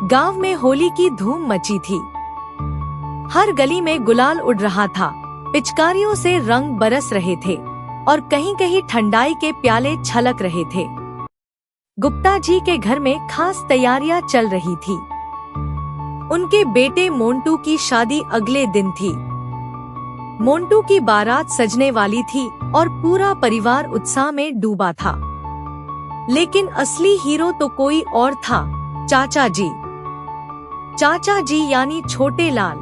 गांव में होली की धूम मची थी। हर गली में गुलाल उड़ रहा था, पिचकारियों से रंग बरस रहे थे और कहीं कहीं ठंडाई के प्याले छलक रहे थे। गुप्ता जी के घर में खास तैयारियां चल रही थी। उनके बेटे मोंटू की शादी अगले दिन थी। मोंटू की बारात सजने वाली थी और पूरा परिवार उत्साह में डूबा था। लेकिन असली हीरो तो कोई और था, चाचा जी। चाचा जी यानी छोटे लाल।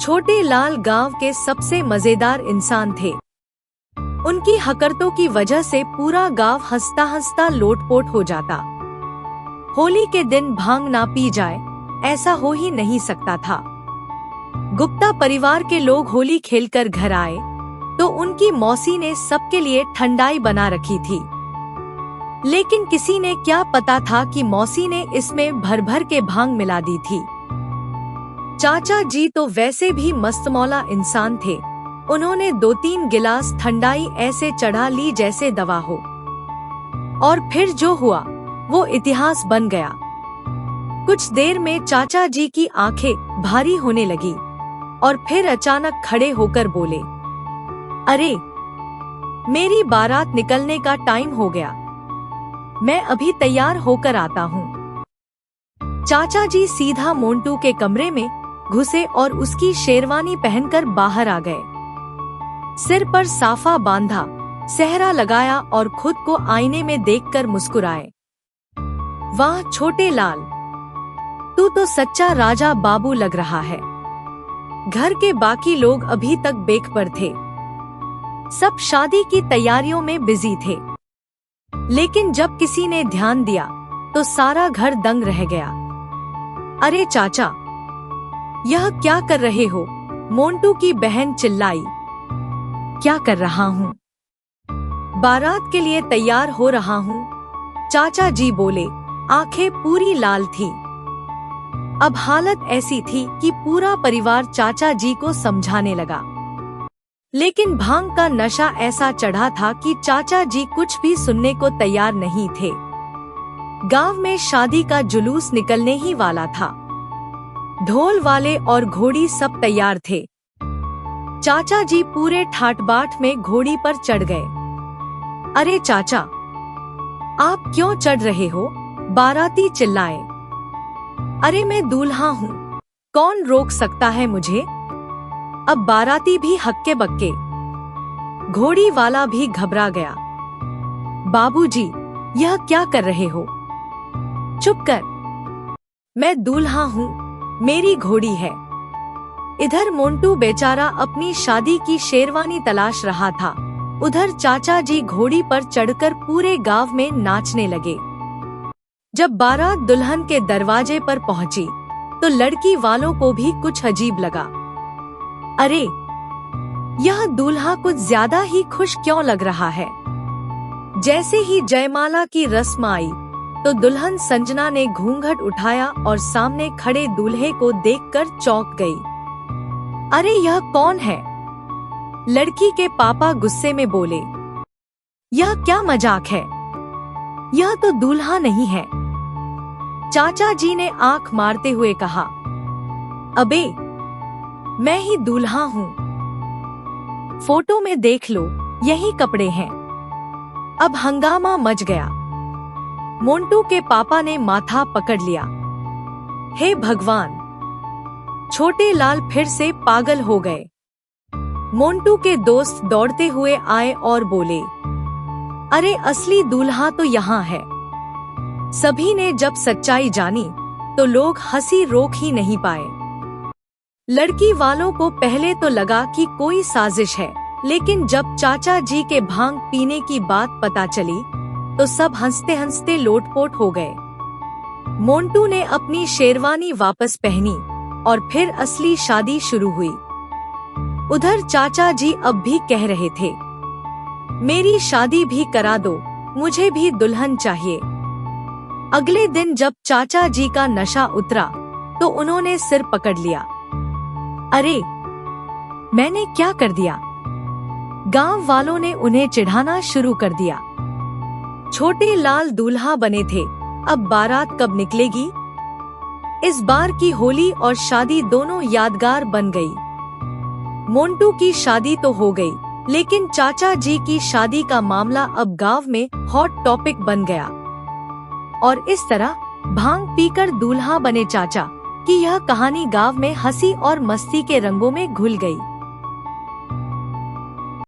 छोटे लाल गांव के सबसे मजेदार इंसान थे। उनकी हरकतों की वजह से पूरा गांव हंसता हंसता लोटपोट हो जाता। होली के दिन भांग ना पी जाए, ऐसा हो ही नहीं सकता था। गुप्ता परिवार के लोग होली खेलकर घर आए तो उनकी मौसी ने सबके लिए ठंडाई बना रखी थी। लेकिन किसी ने क्या पता था कि मौसी ने इसमें भर भर के भांग मिला दी थी। चाचा जी तो वैसे भी मस्तमौला इंसान थे। उन्होंने 2-3 गिलास ठंडाई ऐसे चढ़ा ली जैसे दवा हो। और फिर जो हुआ वो इतिहास बन गया। कुछ देर में चाचा जी की आंखें भारी होने लगी और फिर अचानक खड़े होकर बोले, अरे, मेरी बारात निकलने का टाइम हो गया। मैं अभी तैयार होकर आता हूँ। चाचा जी सीधा मोंटू के कमरे में घुसे और उसकी शेरवानी पहनकर बाहर आ गए। सिर पर साफा बांधा, सेहरा लगाया और खुद को आईने में देखकर मुस्कुराए। वाह छोटे लाल, तू तो सच्चा राजा बाबू लग रहा है। घर के बाकी लोग अभी तक बेखबर थे। सब शादी की तैयारियों में बिजी थे। लेकिन जब किसी ने ध्यान दिया तो सारा घर दंग रह गया। अरे चाचा, यह क्या कर रहे हो? मोंटू की बहन चिल्लाई। क्या कर रहा हूँ? बारात के लिए तैयार हो रहा हूँ, चाचा जी बोले। आंखें पूरी लाल थी। अब हालत ऐसी थी कि पूरा परिवार चाचा जी को समझाने लगा। लेकिन भांग का नशा ऐसा चढ़ा था कि चाचा जी कुछ भी सुनने को तैयार नहीं थे। गांव में शादी का जुलूस निकलने ही वाला था। ढोल वाले और घोड़ी सब तैयार थे। चाचा जी पूरे ठाट-बाट में घोड़ी पर चढ़ गए। अरे चाचा, आप क्यों चढ़ रहे हो? बाराती चिल्लाए। अरे मैं दूल्हा हूँ, कौन रोक सकता है मुझे? अब बाराती भी हक्के बक्के। घोड़ी वाला भी घबरा गया। बाबूजी, यह क्या कर रहे हो? चुप कर, मैं दूल्हा हूँ, मेरी घोड़ी है। इधर मोंटू बेचारा अपनी शादी की शेरवानी तलाश रहा था। उधर चाचा जी घोड़ी पर चढ़कर पूरे गांव में नाचने लगे। जब बारात दुल्हन के दरवाजे पर पहुंची तो लड़की वालों को भी कुछ अजीब लगा। अरे, यह दूल्हा कुछ ज्यादा ही खुश क्यों लग रहा है? जैसे ही जयमाला की रस्म आई तो दुल्हन संजना ने घूंघट उठाया और सामने खड़े दूल्हे को देखकर चौंक गई। अरे यह कौन है? लड़की के पापा गुस्से में बोले। यह क्या मजाक है? यह तो दूल्हा नहीं है। चाचा जी ने आंख मारते हुए कहा, अबे, मैं ही दूल्हा हूँ। फोटो में देख लो, यही कपड़े हैं। अब हंगामा मच गया। मोंटू के पापा ने माथा पकड़ लिया। हे भगवान, छोटे लाल फिर से पागल हो गए। मोंटू के दोस्त दौड़ते हुए आए और बोले, अरे असली दूल्हा तो यहाँ है। सभी ने जब सच्चाई जानी तो लोग हंसी रोक ही नहीं पाए। लड़की वालों को पहले तो लगा कि कोई साजिश है, लेकिन जब चाचा जी के भांग पीने की बात पता चली तो सब हंसते हंसते लोटपोट हो गए। मोंटू ने अपनी शेरवानी वापस पहनी और फिर असली शादी शुरू हुई। उधर चाचा जी अब भी कह रहे थे, मेरी शादी भी करा दो, मुझे भी दुल्हन चाहिए। अगले दिन जब चाचा जी का नशा उतरा तो उन्होंने सिर पकड़ लिया। अरे, मैंने क्या कर दिया? गांव वालों ने उन्हें चिढ़ाना शुरू कर दिया। छोटे लाल दूल्हा बने थे, अब बारात कब निकलेगी? इस बार की होली और शादी दोनों यादगार बन गई। मोंटू की शादी तो हो गई, लेकिन चाचा जी की शादी का मामला अब गांव में हॉट टॉपिक बन गया। और इस तरह भांग पीकर दूल्हा बने चाचा की यह कहानी गांव में हंसी और मस्ती के रंगों में घुल गई।